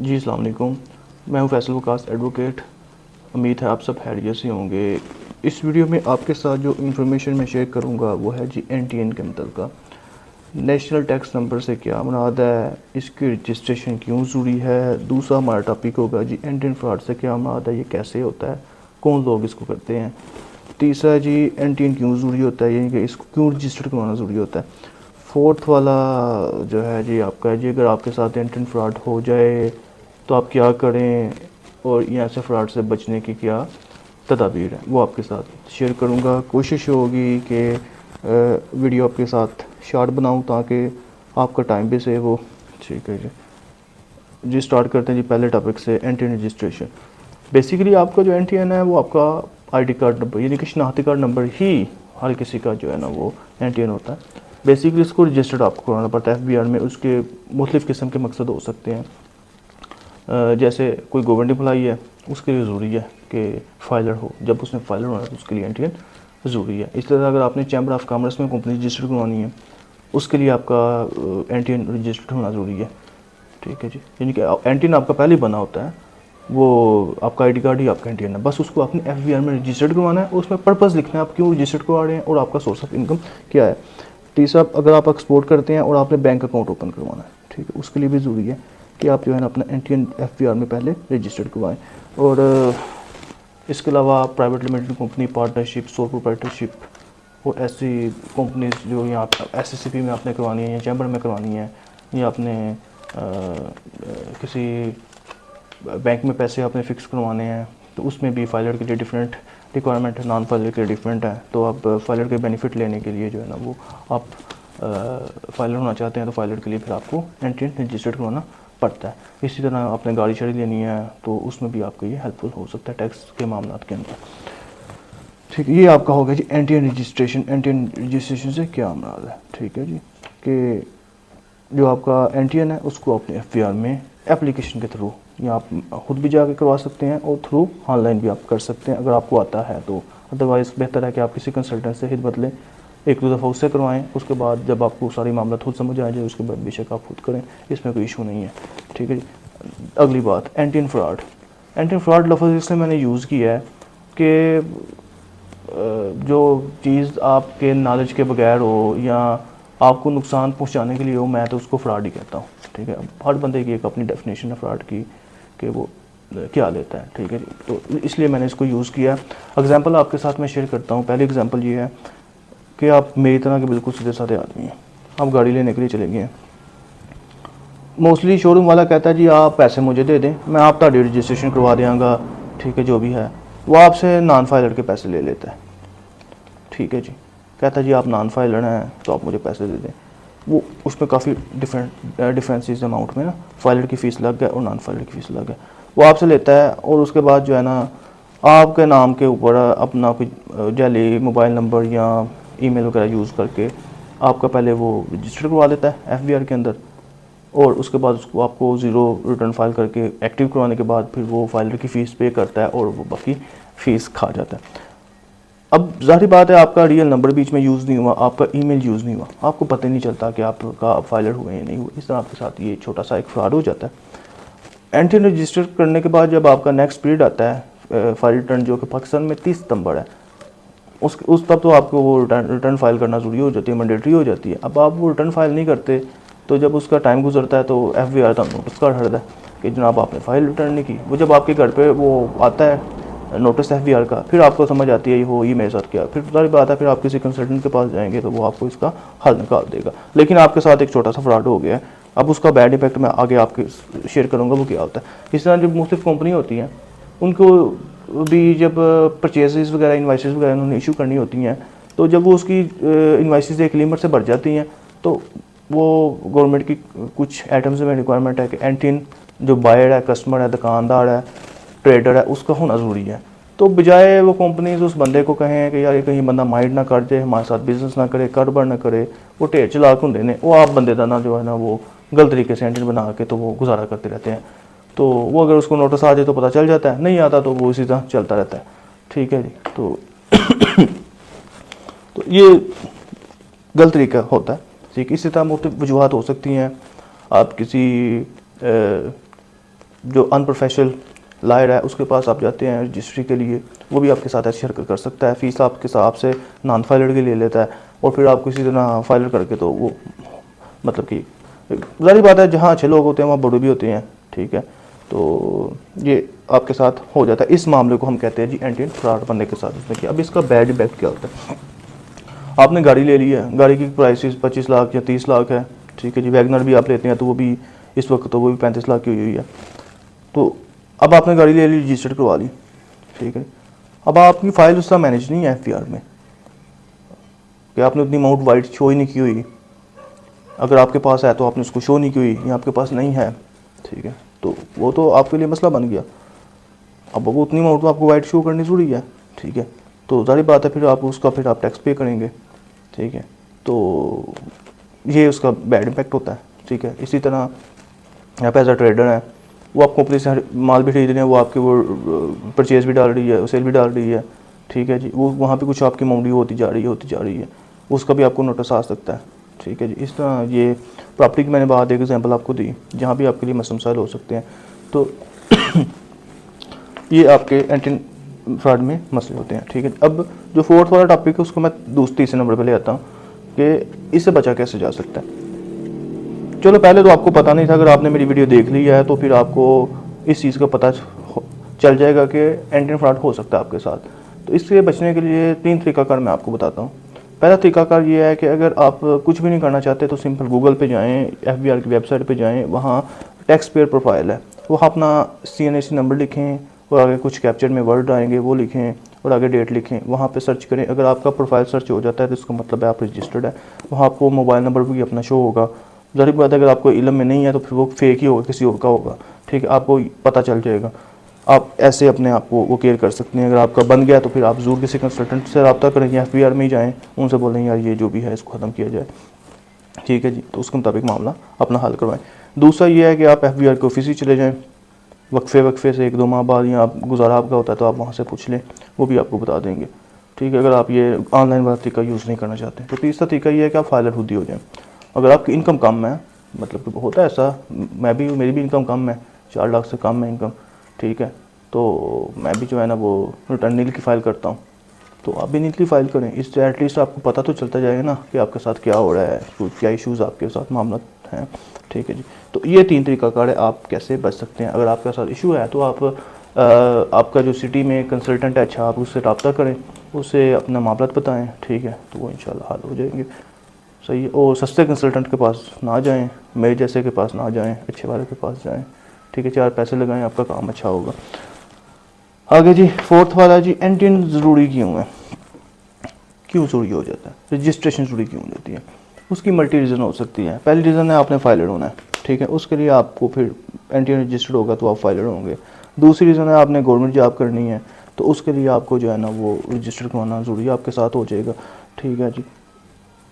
जी अस्सलाम वालेकुम। मैं हूं फैसल वकास एडवोकेट। उम्मीद है आप सब खैरियत से होंगे। इस वीडियो में आपके साथ जो इन्फॉर्मेशन मैं शेयर करूंगा वो है जी NTN के मतलब का नेशनल टैक्स नंबर से क्या मुराद है, इसकी रजिस्ट्रेशन क्यों ज़रूरी है। दूसरा हमारा टॉपिक होगा जी NTN फ्रॉड से क्या मुराद है, ये कैसे होता है, कौन लोग इसको करते हैं। तीसरा जी NTN क्यों ज़रूरी होता है, यानी कि इसको क्यों रजिस्टर करवाना ज़रूरी होता है। फोर्थ वाला जो है जी आपका है जी, अगर आपके साथ NTN फ्रॉड हो जाए तो आप क्या करें और यहाँ से फ्रॉड से बचने की क्या तदाबीर है, वो आपके साथ शेयर करूँगा। कोशिश होगी कि वीडियो आपके साथ शॉर्ट बनाऊँ ताकि आपका टाइम भी सेव हो। ठीक है जी स्टार्ट करते हैं जी पहले टॉपिक से, NTN रजिस्ट्रेशन। बेसिकली आपका जो NTN है वो आपका ID कार्ड नंबर यानी कि शनाख्ती कार्ड नंबर ही हर किसी का जो है ना वो NTN होता है। बेसिकली इसको रजिस्टर्ड आपको कराना पड़ता है FBR में। उसके मुख्तलिफ़ किस्म के मकसद हो सकते हैं, जैसे कोई गवर्नमेंट एम्प्लॉई है उसके लिए ज़रूरी है कि फाइलर हो, जब उसने फाइलर होना है तो उसके लिए NTN ज़रूरी है। इस तरह अगर आपने चैम्बर ऑफ कॉमर्स में कंपनी रजिस्टर्ड करवानी है उसके लिए आपका NTN रजिस्टर्ड होना ज़रूरी है। ठीक है जी, यानी कि NTN आपका पहले ही बना होता है, वो आपका ID कार्ड ही आपका NTN है। बस उसको आपने FBR में रजिस्टर्ड करवाना है, उसमें पर्पज़ लिखना है आप क्यों रजिस्टर्ड करवा रहे हैं और आपका सोर्स ऑफ इनकम क्या है। तीसरा, अगर आप एक्सपोर्ट करते हैं और आपने बैंक अकाउंट ओपन करवाना है, ठीक है, उसके लिए भी ज़रूरी है कि आप जो है ना अपना NTN FBR में पहले रजिस्टर्ड करवाएं। और इसके अलावा private limited company, partnership, sole proprietorship और ऐसी कंपनीज जो यहाँ SSCP में आपने करवानी है या चैम्बर में करवानी है या आपने किसी बैंक में पैसे आपने फ़िक्स करवाने हैं तो उसमें भी फाइलर के लिए डिफरेंट रिक्वायरमेंट है, नॉन फाइलर के लिए डिफरेंट है। तो आप फाइलर के बेनिफिट लेने के लिए जो है ना वो आप फाइलर होना चाहते हैं तो फाइलर के लिए फिर आपको NTN रजिस्टर्ड करवाना पड़ता है। इसी तरह आपने गाड़ी शाड़ी लेनी है तो उसमें भी आपको ये हेल्पफुल हो सकता है टैक्स के मामला के अंदर। ठीक है, ये आपका हो गया जी NTN रजिस्ट्रेशन। NTN रजिस्ट्रेशन से क्या मुराद है, ठीक है जी, कि जो आपका NTN है उसको अपने FBR में एप्लीकेशन के थ्रू या आप खुद भी जाके करवा सकते हैं और थ्रू ऑनलाइन भी आप कर सकते हैं अगर आपको आता है तो। अदरवाइज़ बेहतर है कि आप किसी कंसल्टेंट से खिदमत लें, एक दो दफ़ा उससे करवाएं, उसके बाद जब आपको सारी मामला खुद समझ आ जाए उसके बाद बेशक आप खुद करें, इसमें कोई इशू नहीं है। ठीक है जी, अगली बात NTN फ्रॉड। NTN फ्रॉड लफ्ज़ इसलिए मैंने यूज़ किया है कि जो चीज़ आपके नॉलेज के बगैर हो या आपको नुकसान पहुंचाने के लिए हो, मैं तो उसको फ्रॉड ही कहता हूँ। ठीक है, हर बंदे की एक अपनी डेफिनेशन है फ्रॉड की कि वो क्या लेता है। ठीक है जी, तो इसलिए मैंने इसको यूज़ किया। एग्जांपल आपके साथ मैं शेयर करता हूँ। पहली एग्जांपल ये है कि आप मेरी तरह के बिल्कुल सीधे साधे आदमी हैं, आप गाड़ी लेने के लिए चले गए हैं। मोस्टली शोरूम वाला कहता है जी आप पैसे मुझे दे दें, मैं आप ताड़ी रजिस्ट्रेशन करवा देंगा। ठीक है, जो भी है वो आपसे नॉन फाइलर के पैसे ले लेता है। ठीक है जी, कहता है जी आप नॉन फाइलर हैं तो आप मुझे पैसे दे दें। वो उसमें काफ़ी डिफरेंसेस अमाउंट में ना, फाइलर की फ़ीस अलग है और नॉन फाइलर की फ़ीस अलग है। वो आपसे लेता है और उसके बाद जो है ना आपके नाम के ऊपर अपना कोई जाली मोबाइल नंबर या ईमेल वगैरह यूज़ करके आपका पहले वो रजिस्टर करवा देता है FBR के अंदर, और उसके बाद उसको आपको ज़ीरो रिटर्न फाइल करके एक्टिव करवाने के बाद फिर वो फाइलर की फ़ीस पे करता है और वो बाकी फ़ीस खा जाता है। अब ज़ाहिर बात है आपका रियल नंबर बीच में यूज़ नहीं हुआ, आपका ईमेल यूज़ नहीं हुआ, आपको पता ही नहीं चलता कि आपका फाइलर हुए या नहीं हुए। इस तरह आपके साथ ये छोटा सा एक फ्रॉड हो जाता है। NTN रजिस्टर करने के बाद जब आपका नेक्स्ट पीरियड आता है फाइल रिटर्न, जो कि पाकिस्तान में 30 सितंबर है, उस तब तो आपको वो रिटर्न फाइल करना ज़रूरी हो जाती है, मैंडेटरी हो जाती है। अब आप वो रिटर्न फाइल नहीं करते तो जब उसका टाइम गुजरता है तो FBR का नोटिस कार्ड हटता है कि जनाब आपने फ़ाइल रिटर्न नहीं की। वो जब आपके घर पे वो आता है नोटिस FBR का, फिर आपको समझ आती है ये मेरे साथ क्या। फिर सारी बात है, फिर आप किसी कंसल्टेंट के पास जाएंगे तो वो आपको इसका हल निकाल देगा। लेकिन आपके साथ एक छोटा सा फ्रॉड हो गया है, अब उसका बैड इफेक्ट मैं आगे आपके शेयर करूँगा वो क्या होता है। इस तरह जब मुख्तलिफ कंपनी होती हैं उनको भी जब परचेजेस वगैरह इन्वाइसेस वगैरह उन्होंने इशू करनी होती हैं, तो जब वो उसकी इन्वाइसेस एक लिमिट से बढ़ जाती हैं तो वो गवर्नमेंट की कुछ आइटम्स में रिक्वायरमेंट है कि NTN जो बायर है, कस्टमर है, दुकानदार है, ट्रेडर है, उसका होना ज़रूरी है। तो बजाय वो कंपनीज उस बंदे को कहें कि यार ये कहीं बंदा माइंड ना कर जाए, हमारे साथ बिजनेस ना करे, कारोबार ना करे, वो ढेर चलाक होंगे ने, वो आप बंदे का ना जो है ना वो गलत तरीके से NTN बना के तो वो गुजारा करते रहते हैं। तो वो अगर उसको नोटिस आ जाए तो पता चल जाता है, नहीं आता तो वो इसी तरह चलता रहता है। ठीक है जी, तो ये गलत तरीका होता है। ठीक, इसी तरह मुख्तलिफ वजूहत हो सकती हैं। आप किसी जो अनप्रोफेशनल लायर है उसके पास आप जाते हैं रजिस्ट्री के लिए, वो भी आपके साथ ऐसी हरकत कर सकता है, फ़ीस आपके हिसाब से नॉन फाइलर के ले लेता है और फिर आपको इसी तरह फाइलर करके, तो वो मतलब कि ज़ाहिर बात है जहाँ अच्छे लोग होते हैं वहाँ बड़े भी होते हैं, ठीक है। तो ये आपके साथ हो जाता है। इस मामले को हम कहते हैं जी एंटी फ्रॉड बनने के साथ इसमें कि अब इसका बैड इम्पैक्ट क्या होता है। आपने गाड़ी ले ली है, गाड़ी की प्राइस 25 लाख या 30 लाख है, ठीक है जी। वैगनर भी आप लेते हैं तो वो भी इस वक्त तो वो भी 35 लाख की हुई है। तो अब आपने गाड़ी ले ली, रजिस्टर्ड करवा ली, ठीक है। अब आपकी फ़ाइल उसका मैनेज नहीं है एफबीआर में कि आपने उतनी अमाउंट वाइट शो ही नहीं की हुई। अगर आपके पास है तो आपने उसको शो नहीं की हुई, या आपके पास नहीं है, ठीक है, तो वो तो आपके लिए मसला बन गया। अब वो उतनी अमाउंट तो आपको वाइट शो करनी ज़रूरी है, ठीक है। तो ज़ाहिर बात है फिर आप उसका फिर आप टैक्स पे करेंगे, ठीक है। तो ये उसका बैड इम्पैक्ट होता है, ठीक है। इसी तरह आप एज अ ट्रेडर हैं, वो आप कंपनी से माल भी खरीद रहे हैं, वो आपके वो परचेज़ भी डाल रही है, सेल भी डाल रही है, ठीक है जी। वो वहाँ पे कुछ आपकी अमाउंट होती जा रही है, उसका भी आपको नोटिस आ सकता है, ठीक है जी। इस तरह ये प्रॉपर्टी की मैंने बात एक एग्जांपल आपको दी जहाँ भी आपके लिए मसले हो सकते हैं। तो ये आपके एंटी फ्रॉड में मसले होते हैं, ठीक है। अब जो फोर्थ वाला टॉपिक है उसको मैं तीसरे नंबर पर ले आता हूँ कि इससे बचा कैसे जा सकता है। चलो पहले तो आपको पता नहीं था, अगर आपने मेरी वीडियो देख ली है तो फिर आपको इस चीज़ का पता चल जाएगा कि एंटी फ्रॉड हो सकता है आपके साथ। तो इससे बचने के लिए 3 तरीकाकार मैं आपको बताता हूँ। पहला तरीकाकार ये है कि अगर आप कुछ भी नहीं करना चाहते तो सिंपल गूगल पे जाएं, एफबीआर की वेबसाइट पे जाएं, वहाँ टैक्स पेयर प्रोफाइल है, वहाँ अपना CNAC नंबर लिखें और आगे कुछ कैप्चर में वर्ड आएंगे वो लिखें और आगे डेट लिखें, वहाँ पे सर्च करें। अगर आपका प्रोफाइल सर्च हो जाता है तो इसका मतलब है आप रजिस्टर्ड है। वहाँ आपको मोबाइल नंबर भी अपना शो होगा। ज़रूरी बात है अगर आपको इल्म में नहीं है तो फिर वो फेक ही होगा, किसी और का होगा, ठीक है, आपको पता चल जाएगा। आप ऐसे अपने आप को वो केयर कर सकते हैं। अगर आपका बन गया तो फिर आप ज़रूर किसी कंसल्टेंट से रब्ता करें या एफबीआर में ही जाएँ, उनसे बोलें यार ये जो भी है इसको ख़त्म किया जाए, ठीक है जी। तो उसके मुताबिक मामला अपना हल करवाएं। दूसरा ये है कि आप एफबीआर के ऑफिस ही चले जाएँ, वक्फे से 1-2 माह बाद, या आप गुजारा आपका होता है तो आप वहाँ से पूछ लें, वो भी आपको बता देंगे, ठीक है, अगर आप ये ऑनलाइन वाला तरीका यूज़ नहीं करना चाहते। तो तीसरा तरीका ये है कि आप फाइलर खुद ही हो जाएँ। अगर आपकी इनकम कम है, मतलब कि होता है ऐसा, मेरी भी इनकम कम है, 4 लाख से कम है इनकम, ठीक है, तो मैं भी जो है ना वो रिटर्न नील की फ़ाइल करता हूँ। तो आप भी नील की फ़ाइल करें, इससे एटलीस्ट आपको पता तो चलता जाएगा ना कि आपके साथ क्या हो रहा है, क्या इशूज़ आपके साथ मामला हैं, ठीक है जी। तो ये 3 तरीकाकार है आप कैसे बच सकते हैं। अगर आपके साथ इशू है तो आप आपका जो सिटी में कंसल्टेंट है, अच्छा, आप उससे रब्ता करें, उससे अपना मामला बताएं, ठीक है, तो वो इंशाल्लाह हल हो जाएंगे, सही है। और सस्ते कंसल्टेंट के पास ना जाएं, मेरे जैसे के पास ना जाएं, अच्छे वाले के पास जाएं, ठीक है। 4 पैसे लगाएं, आपका काम अच्छा होगा। आगे जी फोर्थ वाला जी, एंटिन ज़रूरी क्यों है, क्यों ज़रूरी हो जाता है, रजिस्ट्रेशन ज़रूरी क्यों हो जाती है। उसकी मल्टी रीज़न हो सकती है। पहली रीज़न है आपने फाइलर होना है, ठीक है, उसके लिए आपको फिर एंटिन रजिस्टर्ड होगा तो आप फाइलर होंगे। दूसरी रीज़न है आपने गवर्नमेंट जॉब करनी है, तो उसके लिए आपको जो है ना वो रजिस्टर करवाना ज़रूरी आपके साथ हो जाएगा, ठीक है जी।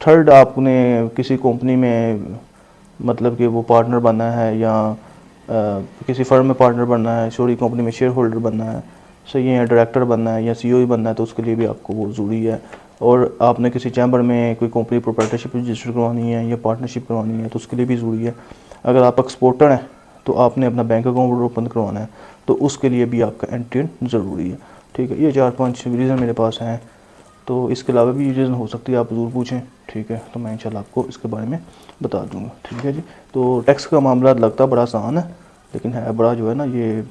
थर्ड, आपने किसी कंपनी में मतलब कि वो पार्टनर बनना है या किसी फर्म में पार्टनर बनना है, छोटी कंपनी में शेयर होल्डर बनना है, सही है, डायरेक्टर बनना है या CEO ही बनना है, तो उसके लिए भी आपको वो ज़रूरी है। और आपने किसी चैम्बर में कोई कंपनी प्रोप्राइटरशिप रजिस्टर करवानी है या पार्टनरशिप करवानी है तो उसके लिए भी ज़रूरी है। अगर आप एक्सपोर्टर हैं तो आपने अपना बैंक अकाउंट ओपन करवाना है तो उसके लिए भी आपका एंट्री ज़रूरी है, ठीक है। ये 4-5 रीज़न मेरे पास हैं, तो इसके अलावा भी रीज़न हो सकती है, आप ज़रूर पूछें, ठीक है, तो मैं इंशाल्लाह आपको इसके बारे में बता दूंगा, ठीक है जी। तो टैक्स का मामला लगता बड़ा आसान है लेकिन है बड़ा जो है ना ये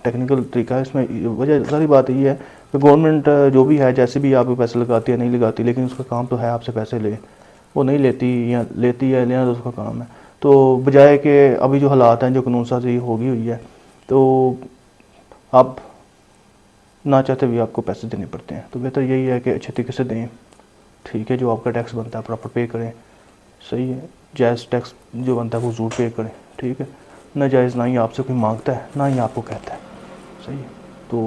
टेक्निकल तरीका है। इसमें वजह सारी बात ये है कि गवर्नमेंट जो भी है जैसे भी आप पैसे लगाती है नहीं लगाती, लेकिन उसका काम तो है आपसे पैसे ले, वो नहीं लेती या लेती है, लेना तो उसका काम है। तो बजाय कि अभी जो हालात हैं, जो कानून साजी होगी हुई है, तो आप ना चाहते भी आपको पैसे देने पड़ते हैं। तो बेहतर यही है कि अच्छे तरीके से दें, ठीक है, जो आपका टैक्स बनता है प्रॉपर पे करें, सही है। जायज़ टैक्स जो बनता है वो ज़रूर पे करें, ठीक है। नाजायज़ ना ही आपसे कोई मांगता है ना ही आपको कहता है, सही है। तो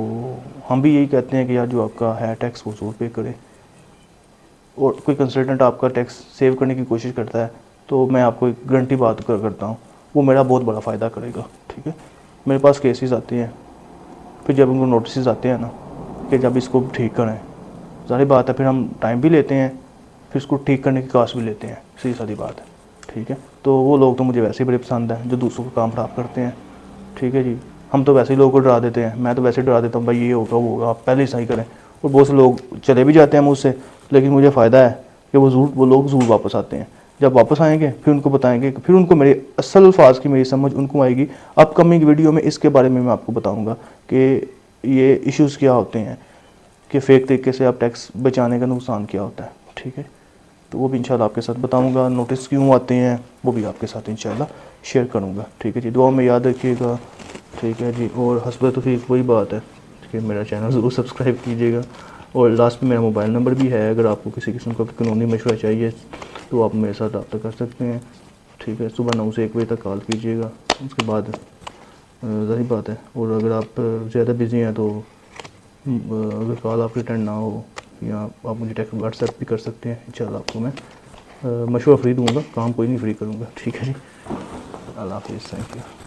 हम भी यही कहते हैं कि यार जो आपका है टैक्स वो ज़रूर पे करें। और कोई कंसल्टेंट आपका टैक्स सेव करने की कोशिश करता है तो मैं आपको एक गारंटी बात करता हूँ, वो मेरा बहुत बड़ा फ़ायदा करेगा, ठीक है। मेरे पास केसेस आते हैं, फिर जब उनको नोटिस आते हैं ना कि जब इसको ठीक करें, सारी बात है, फिर हम टाइम भी लेते हैं, फिर इसको ठीक करने की कास्ट भी लेते हैं, सीधी सादी बात है, ठीक है। तो वो लोग तो मुझे वैसे ही बड़े पसंद हैं जो दूसरों को काम ख़राब करते हैं, ठीक है जी। हम तो वैसे ही लोगों को डरा देते हैं, मैं तो वैसे डरा देता हूँ भाई ये होगा वो होगा, आप पहले ही सही करें। और बहुत से लोग चले भी जाते हैं मुझसे, लेकिन मुझे फ़ायदा है कि वो लोग ज़रूर वापस आते हैं। जब वापस आएंगे फिर उनको बताएंगे, फिर उनको मेरे असल अल्फाज की मेरी समझ उनको आएगी। अपकमिंग वीडियो में इसके बारे में मैं आपको बताऊँगा कि ये इश्यूज़ क्या होते हैं, कि फ़ेक तरीके से आप टैक्स बचाने का नुकसान क्या होता है। ठीक है, तो वो भी इंशाल्लाह आपके साथ बताऊंगा। नोटिस क्यों आते हैं वो भी आपके साथ इंशाल्लाह शेयर करूंगा। ठीक है जी, दुआ में याद रखिएगा। ठीक है जी, और हस्बत तौफीक वही बात है कि मेरा चैनल ज़रूर सब्सक्राइब कीजिएगा। और लास्ट में मेरा मोबाइल नंबर भी है, अगर आपको किसी किस्म का कानूनी मशवरा चाहिए तो आप मेरे साथ रब्ता कर सकते हैं। ठीक है, सुबह 9 से 1 बजे तक कॉल कीजिएगा, उसके बाद ज़ाहिर बात है। और अगर आप ज़्यादा बिज़ी हैं तो अगर कॉल आपकी अटेंड ना हो या आप मुझे टेक्स्ट व्हाट्सएप भी कर सकते हैं। इंशाल्लाह आपको मैं मशवरा फ्री दूंगा, काम कोई नहीं फ्री करूँगा। ठीक है जी, अल्लाह हाफिज़, थैंक यू।